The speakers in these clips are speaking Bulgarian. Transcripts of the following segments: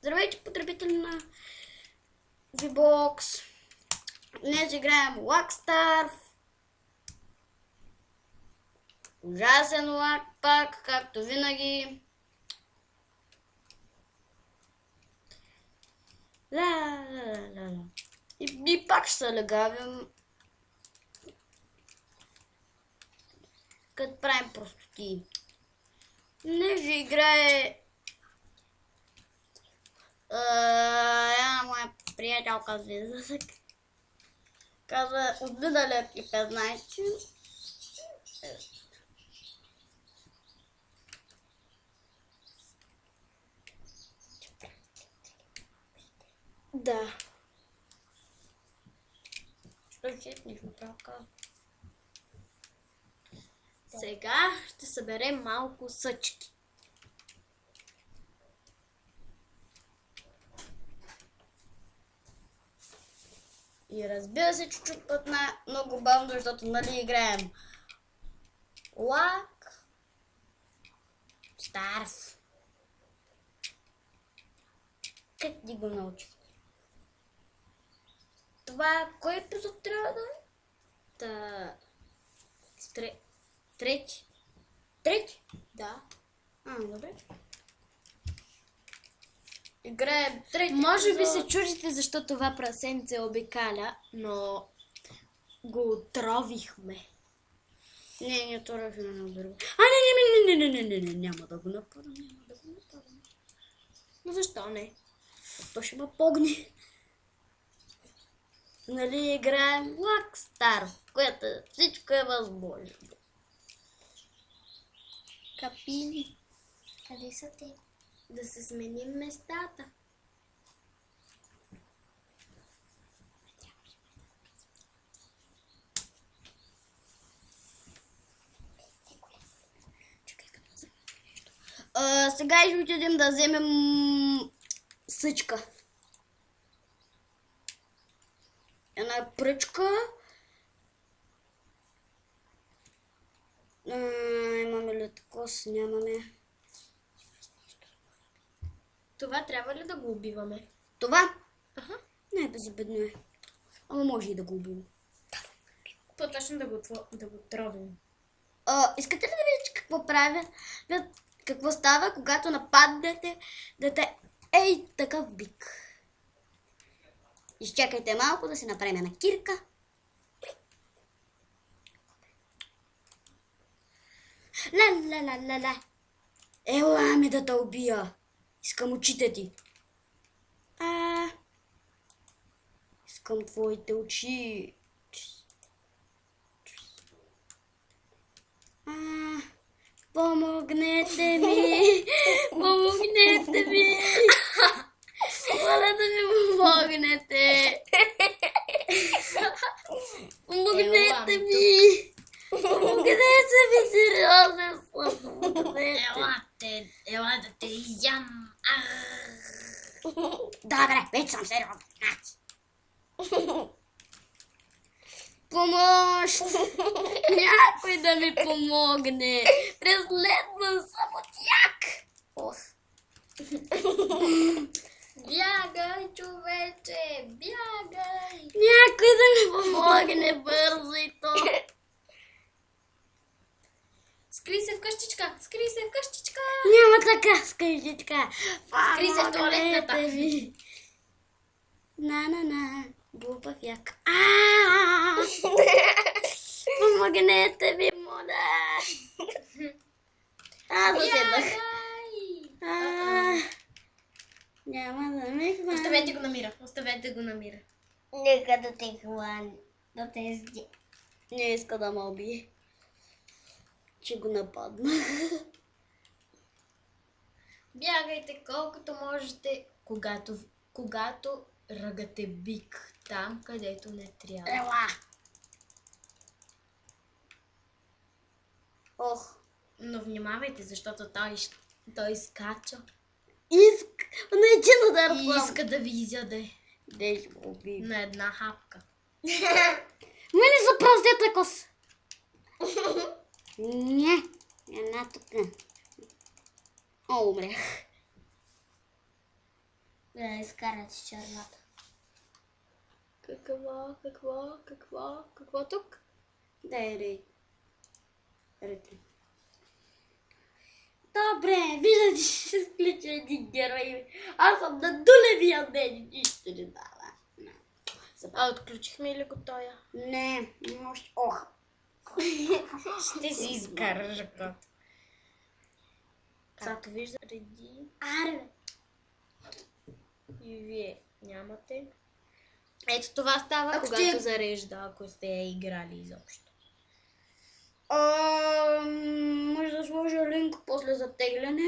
Здравейте, потребители на VBOX. Днес играем Лакстар. Ужасен лак пак, както винаги. Ла. И пак ще се легавим. Като правим простоти. Днес ще играе една моя приятелка Звезда. Казва от миналия и 15. Да. Що четнеш направка? Сега ще съберем малко съчки. И разбира се, чуть-чуть път много бавно, защото нали играем Лак Старс. Как ти го научих? Това кой епизод трябва да е? Трети. Трети? Да. Добре. Играем трети. Може би се чудите защо това прасенце обикаля, но го отровихме. Не отровихме на друго. Не, няма да го нападам, Но защо не? То ще ме погне. Нали играем Лакстар, в което всичко е възможно. Капини, къде са те? Да се сменим местата. Сега ще отидем да вземем съчка. Една пръчка. Имаме ли кос? Нямаме. Това трябва ли да го убиваме? Това? Аха. Не, безобидно е. Ама може и да го убим. По-точно да го тровим. Искате ли да видите какво правят? Какво става, когато нападнете дете? Ей, такъв бик. Изчакайте малко да си направим една кирка. Ла. Ела ми да те убия. Искам очите ти. Искам твоите очи. Помогнете ми! Помогнете ми! Моля да ми помогнете! Помогнете ми! Помогнете ми, сериозен съм! Помогнете! Ела да те изям! Добре, вече съм сериозен. Помощ! Някой да ми помогне! Преследвам само тях! Бягай, човече! Бягай! Някой да ми помогне бързо и то! Скри се в къщичка! Скри се в къщичка! Няма така скритичка! Скри се в туалетната! На, глупав як. Помогнете ми, моля! Заседнах. Няма да ме хвани. Оставете го намира. Нека да те хвани. Да те изди. Не иска да ме убие. Че го нападна. Бягайте колкото можете, когато ръгате бик там, където не трябва. Ела! Но внимавайте, защото той скача На един удар и съм. иска да ви изяде Дей ще го убий. на една хапка. Мене за праздета кос. Не, една тук. Умрях. Да изкарат с червата. Какво тук? Да е ретри. Добре, виждате, че ще сключа един герой. Аз съм на нулевия ден. Нищо не дава. А отключихме ли го тоя? Не, още. Ох. Ще си изкараш ръката. Както вижда, реди Аре. и вие нямате. Ето това става, Ако когато ще- зарежда, ако сте играли изобщо. Може да сложа линк после за тегляне.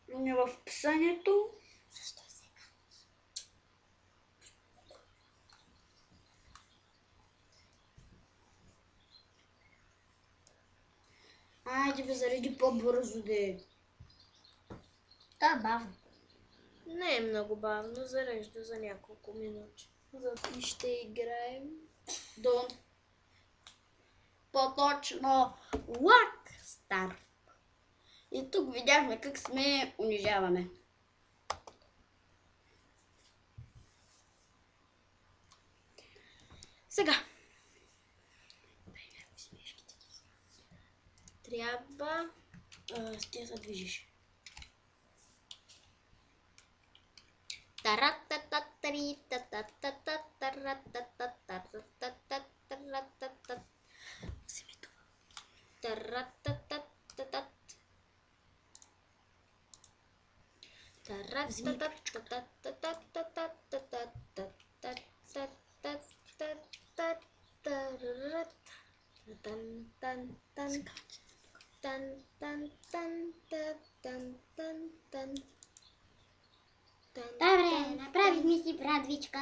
В описанието. Защо сега? Айде бе, зареди по-бързо де. Та бавно. Не е много бавно, зарежда за няколко минути. И ще играем. До по-точно Лак Стар. И тук видяхме как сме унижаваме. Сега. Трябва С тия се движиш. Добре, направихме си брадвичка.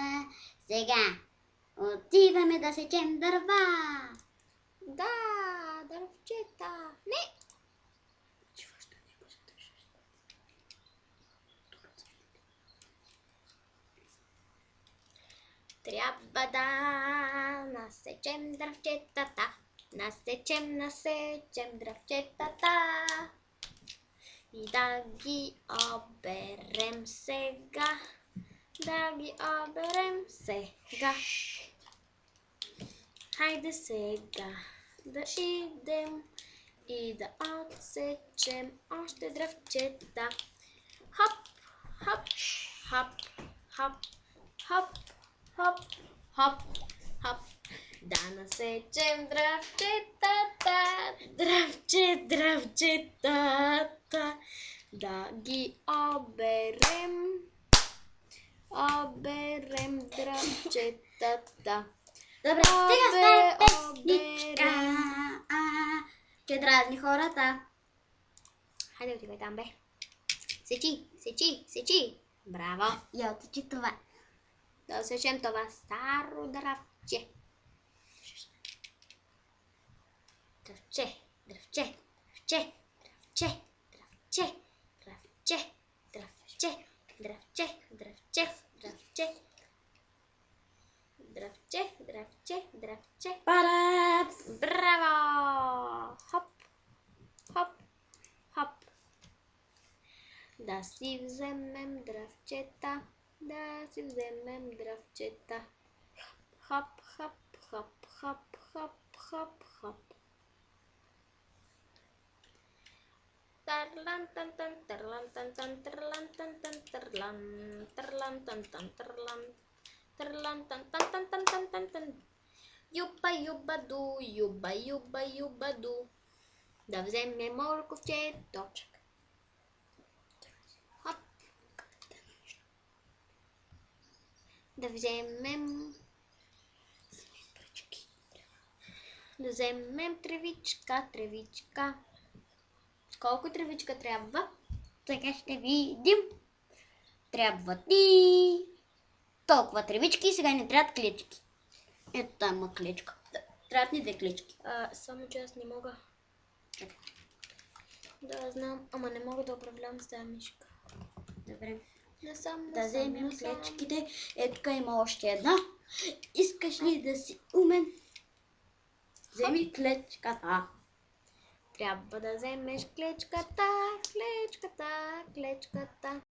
Сега отиваме да сечем дърва. Да, дървчета. Не! Трябва да насечем дръвчетата. Насечем дръвчетата. И да ги оберем сега. Хайде сега да идем и да отсечем още дръвчета. Хоп, хоп, хоп, хоп, хоп, хоп, хоп, хоп. Да насечем дръвчетата, дръвчетата. Да ги оберем дръвчетата. Добре, стига с тази песничка, че дразни хората. Хайде отивай там, бе. Сечи. Браво. Я отичи това. Да сечем това старо дръвче. Дръвче. Парат! Браво! Хоп. Да си вземем дръвчета. Хоп. Юба ду. Да вземем морковчето. Хоп. Да вземем тревичка. Колко тревичка трябва? Сега ще видим. Трябва ти толкова тревички и сега ни трябват клечки. Ето там има клечка. Трябват ни 2 клечки. Само че аз не мога. Чакай. Да, знам, ама не мога да управлявам с тази мишка. Добре. Насам. Да вземем клечките. Ето тук има още една. Искаш ли да си умен? Вземи клечката. Трябва да вземеш клечката.